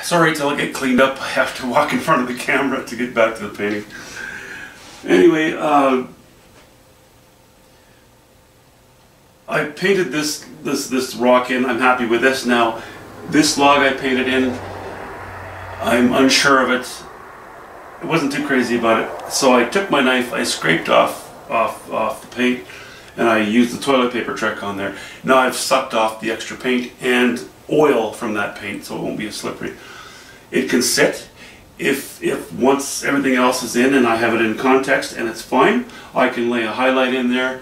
Sorry, till I get cleaned up, I have to walk in front of the camera to get back to the painting. Anyway, I painted this rock in. I'm happy with this now. This log I painted in, I'm unsure of it. I wasn't too crazy about it. So I took my knife, I scraped off the paint, and I used the toilet paper trick on there. Now I've sucked off the extra paint and oil from that paint, so it won't be as slippery. It can sit. If once everything else is in and I have it in context and it's fine, I can lay a highlight in there.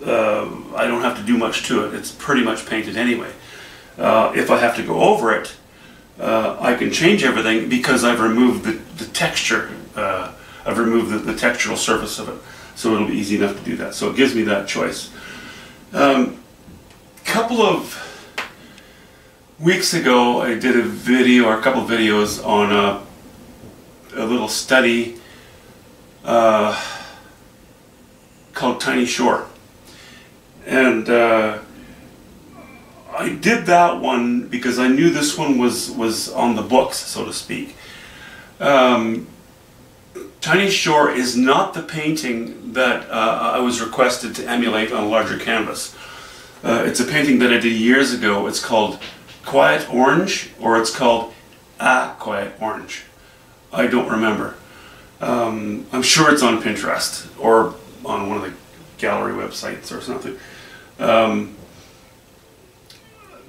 I don't have to do much to it. It's pretty much painted anyway. If I have to go over it, I can change everything because I've removed the texture. I've removed the textural surface of it, so it'll be easy enough to do that. So it gives me that choice. Couple of weeks ago, I did a video, or a couple of videos on a little study called Tiny Shore. And I did that one because I knew this one was on the books, so to speak. Tiny Shore is not the painting that I was requested to emulate on a larger canvas. It's a painting that I did years ago. It's called Quiet Orange, or it's called A Quiet Orange. I don't remember. I'm sure it's on Pinterest or on one of the gallery websites or something.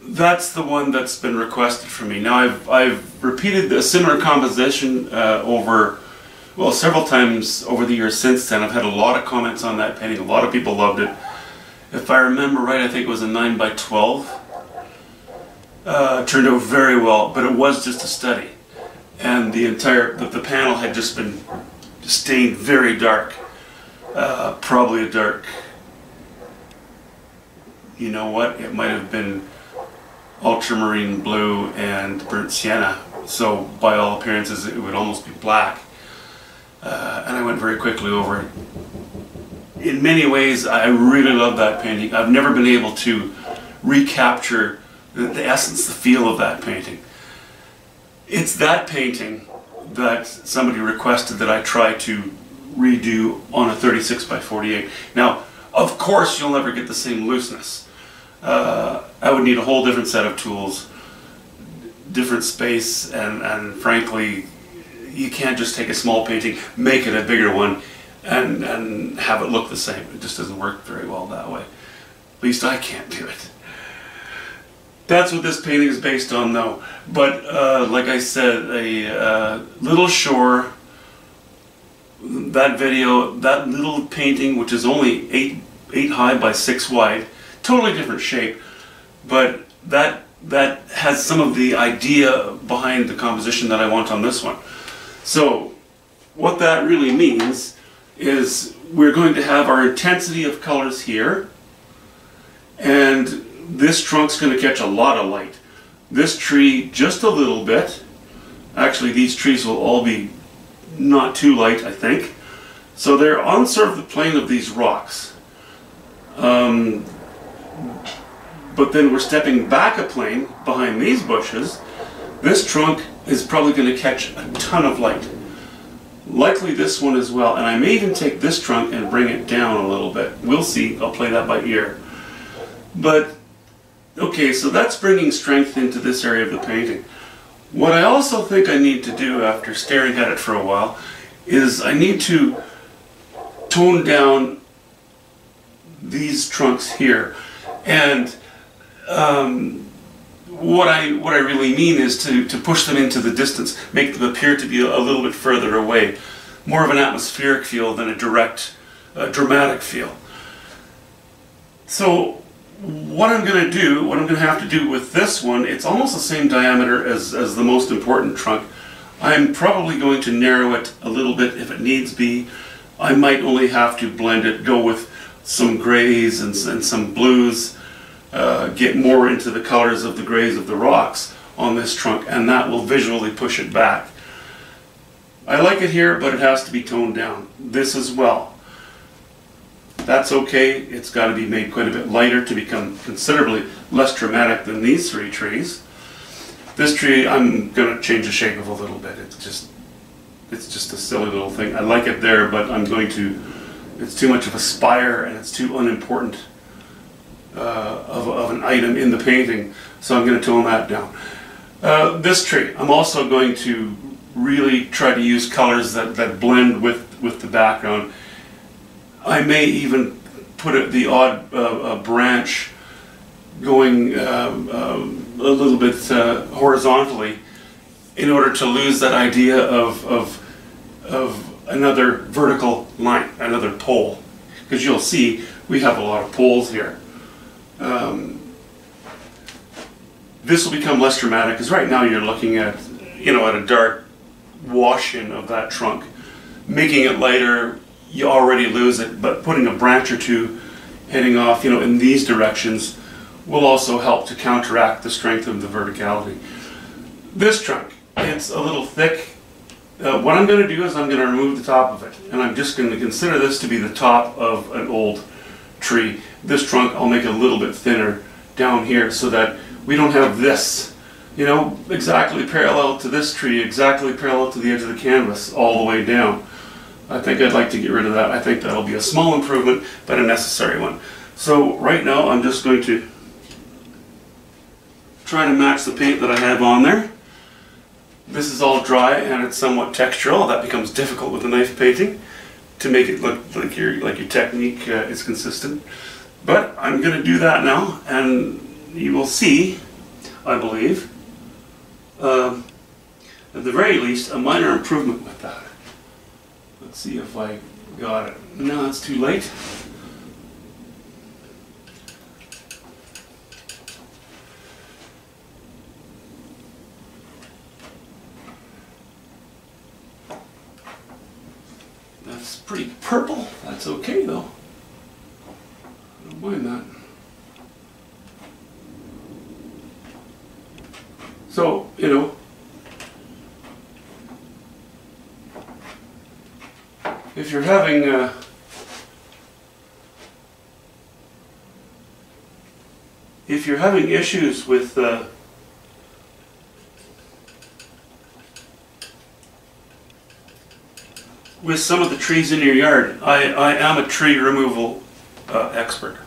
That's the one that's been requested for me. Now I've repeated a similar composition over, well, several times over the years since then. I've had a lot of comments on that painting. A lot of people loved it. If I remember right, I think it was a 9x12. Turned out very well, but it was just a study, and the panel had just been stained very dark, probably a dark, you know what, it might have been ultramarine blue and burnt sienna, so by all appearances it would almost be black, and I went very quickly over it. In many ways I really love that painting. I've never been able to recapture the essence, the feel of that painting. It's that painting that somebody requested that I try to redo on a 36x48. Now, of course, you'll never get the same looseness. I would need a whole different set of tools, different space, and frankly, you can't just take a small painting, make it a bigger one, and have it look the same. It just doesn't work very well that way. At least I can't do it. That's what this painting is based on, though. But like I said, a little shore, that video, that little painting, which is only 8 high by 6 wide, totally different shape, but that has some of the idea behind the composition that I want on this one. So what that really means is we're going to have our intensity of colors here, and this trunk's going to catch a lot of light. This tree just a little bit. Actually, these trees will all be not too light, I think. So they're on sort of the plane of these rocks. But then we're stepping back a plane behind these bushes. This trunk is probably going to catch a ton of light. Likely this one as well. And I may even take this trunk and bring it down a little bit. We'll see. I'll play that by ear. But okay, so that's bringing strength into this area of the painting. What I also think I need to do after staring at it for a while is I need to tone down these trunks here. And what I really mean is to push them into the distance, make them appear to be a little bit further away. More of an atmospheric feel than a direct, dramatic feel. So what I'm going to do, what I'm going to have to do with this one, it's almost the same diameter as the most important trunk. I'm probably going to narrow it a little bit if it needs be. I might only have to blend it, go with some grays and some blues, get more into the colors of the grays of the rocks on this trunk, and that will visually push it back. I like it here, but it has to be toned down. This as well. That's okay. It's got to be made quite a bit lighter to become considerably less dramatic than these 3 trees. This tree, I'm going to change the shape of a little bit. It's just a silly little thing. I like it there, but it's too much of a spire and it's too unimportant of an item in the painting, so I'm going to tone that down. This tree, I'm also going to really try to use colors that blend with the background. I may even put the odd branch going a little bit horizontally in order to lose that idea of another vertical line, another pole, because you'll see we have a lot of poles here. This will become less dramatic because right now you're looking at, at a dark wash-in of that trunk. Making it lighter, you already lose it, but putting a branch or two heading off, in these directions will also help to counteract the strength of the verticality. This trunk, it's a little thick. What I'm going to do is I'm going to remove the top of it, and I'm just going to consider this to be the top of an old tree. This trunk I'll make a little bit thinner down here so that we don't have this, exactly parallel to this tree, exactly parallel to the edge of the canvas all the way down. I think I'd like to get rid of that. I think that'll be a small improvement, but a necessary one. So right now I'm just going to try to match the paint that I have on there. This is all dry and it's somewhat textural. That becomes difficult with a knife painting to make it look like your technique is consistent. But I'm going to do that now, and you will see, I believe, at the very least, a minor improvement with that. Let's see if I got it. No, it's too late. That's pretty purple. That's okay though. I don't mind that. So, if you're having issues with some of the trees in your yard, I am a tree removal expert.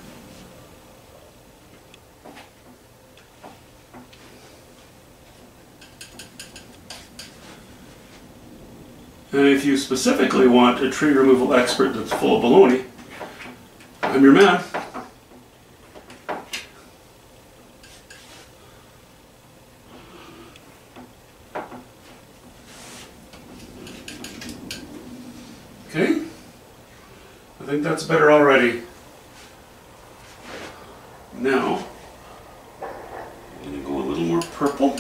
And if you specifically want a tree removal expert that's full of baloney, I'm your man. Okay, I think that's better already. Now, I'm going to go a little more purple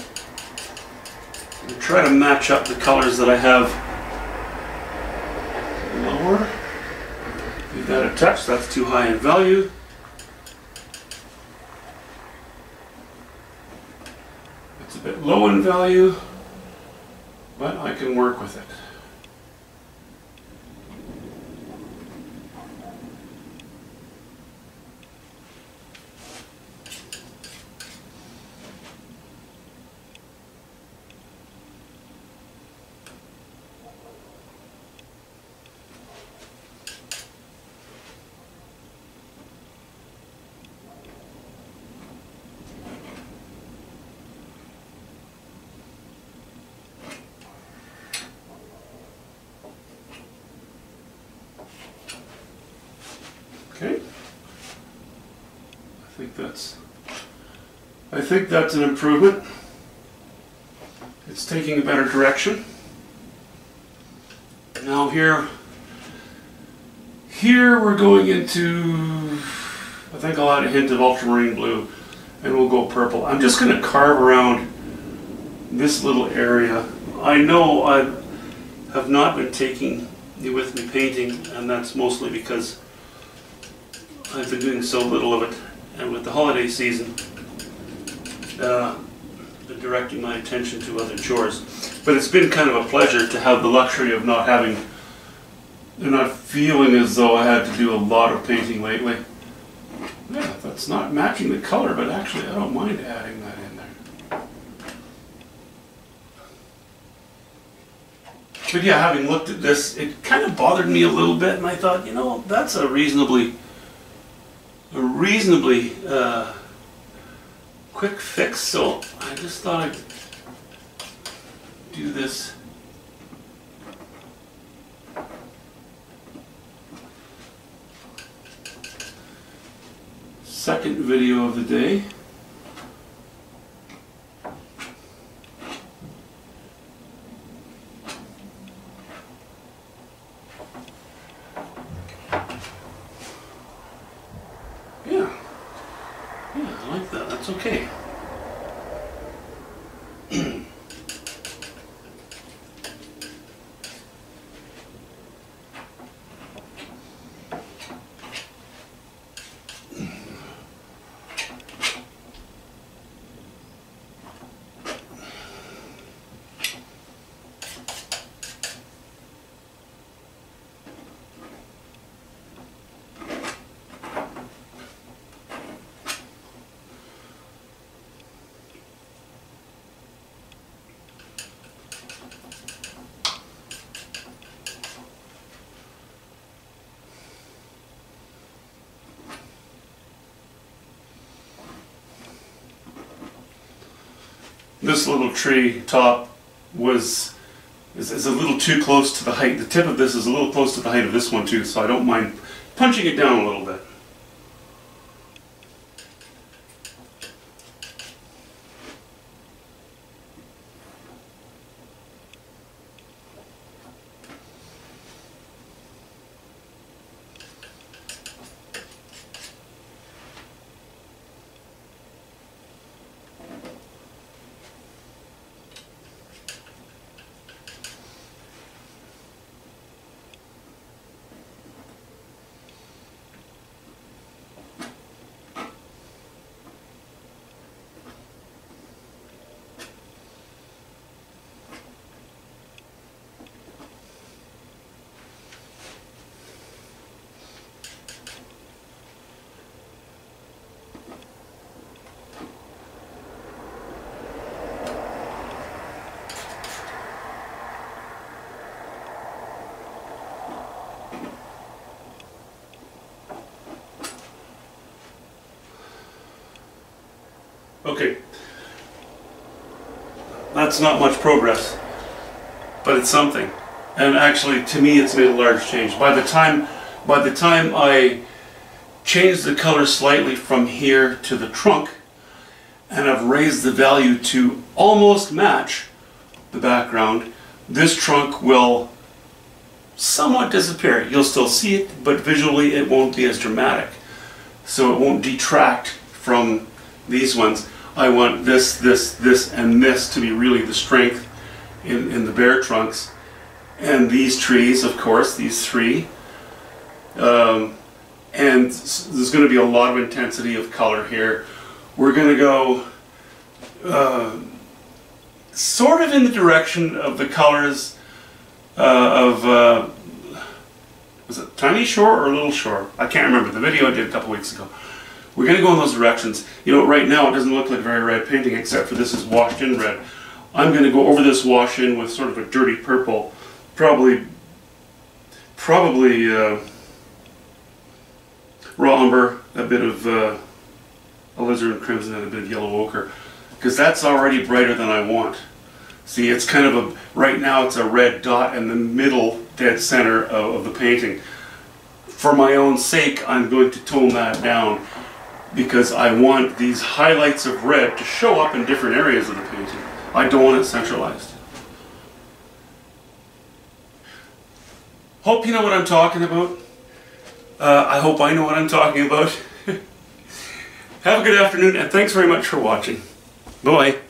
and try to match up the colors that I have lower. Give that a touch, that's too high in value. It's a bit low in value, but I can work with it. Okay, I think that's an improvement. It's taking a better direction. Now here we're going into, I think I'll add a hint of ultramarine blue and we'll go purple. I'm just going to carve around this little area. I know I have not been taking you with me painting, and that's mostly because I've been doing so little of it, and with the holiday season, been directing my attention to other chores. But it's been kind of a pleasure to have the luxury of not feeling as though I had to do a lot of painting lately. Yeah, that's not matching the color, but actually I don't mind adding that in there. But yeah, having looked at this, it kind of bothered me a little bit, and I thought, you know, that's a reasonably quick fix. So I just thought I'd do this. Second video of the day. Yeah, I like that. That's okay. This little tree top is a little too close to the height. The tip of this is a little close to the height of this one too, so I don't mind punching it down a little bit. Okay, that's not much progress, but it's something. And actually, to me, it's made a large change. By the time I changed the color slightly from here to the trunk, and I've raised the value to almost match the background, this trunk will somewhat disappear. You'll still see it, but visually it won't be as dramatic. So it won't detract from these ones. I want this, and this to be really the strength in the bare trunks. And these trees, of course, these three. And there's going to be a lot of intensity of color here. We're going to go sort of in the direction of the colors was it Tiny Shore or Little Shore? I can't remember. The video I did a couple weeks ago. We're going to go in those directions. You know, right now it doesn't look like very red painting, except for this is washed in red. I'm going to go over this wash in with sort of a dirty purple, probably raw umber, a bit of alizarin crimson, and a bit of yellow ochre, because that's already brighter than I want. See, it's kind of right now it's a red dot in the middle dead center of the painting. For my own sake, I'm going to tone that down, because I want these highlights of red to show up in different areas of the painting. I don't want it centralized. Hope you know what I'm talking about. I hope I know what I'm talking about. Have a good afternoon, and thanks very much for watching. Bye-bye.